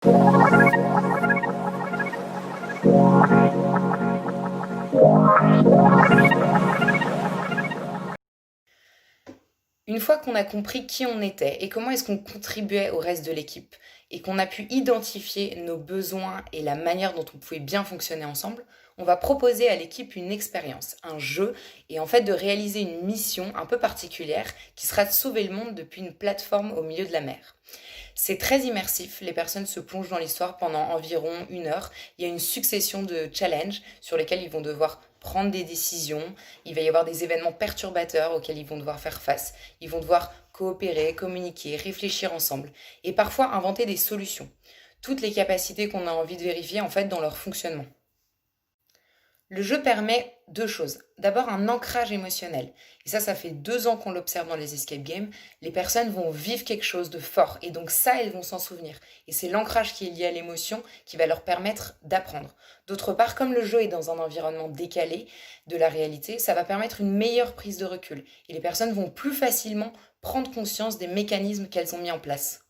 Une fois qu'on a compris qui on était et comment est-ce qu'on contribuait au reste de l'équipe, et qu'on a pu identifier nos besoins et la manière dont on pouvait bien fonctionner ensemble, on va proposer à l'équipe une expérience, un jeu, et en fait de réaliser une mission un peu particulière qui sera de sauver le monde depuis une plateforme au milieu de la mer. C'est très immersif, les personnes se plongent dans l'histoire pendant environ 1 heure. Il y a une succession de challenges sur lesquels ils vont devoir prendre des décisions. Il va y avoir des événements perturbateurs auxquels ils vont devoir faire face. Ils vont devoir coopérer, communiquer, réfléchir ensemble et parfois inventer des solutions. Toutes les capacités qu'on a envie de vérifier en fait dans leur fonctionnement. Le jeu permet deux choses. D'abord, un ancrage émotionnel. Et ça fait 2 ans qu'on l'observe dans les escape games. Les personnes vont vivre quelque chose de fort. Et donc ça, elles vont s'en souvenir. Et c'est l'ancrage qui est lié à l'émotion qui va leur permettre d'apprendre. D'autre part, comme le jeu est dans un environnement décalé de la réalité, ça va permettre une meilleure prise de recul. Et les personnes vont plus facilement prendre conscience des mécanismes qu'elles ont mis en place.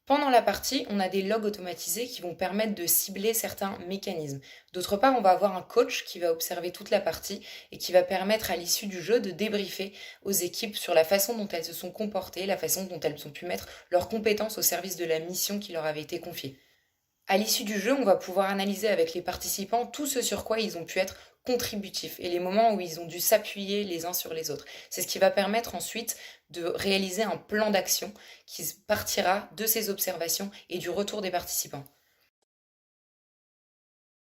Pendant la partie, on a des logs automatisés qui vont permettre de cibler certains mécanismes. D'autre part, on va avoir un coach qui va observer toute la partie et qui va permettre à l'issue du jeu de débriefer aux équipes sur la façon dont elles se sont comportées, la façon dont elles ont pu mettre leurs compétences au service de la mission qui leur avait été confiée. À l'issue du jeu, on va pouvoir analyser avec les participants tout ce sur quoi ils ont pu être contributifs et les moments où ils ont dû s'appuyer les uns sur les autres. C'est ce qui va permettre ensuite de réaliser un plan d'action qui partira de ces observations et du retour des participants.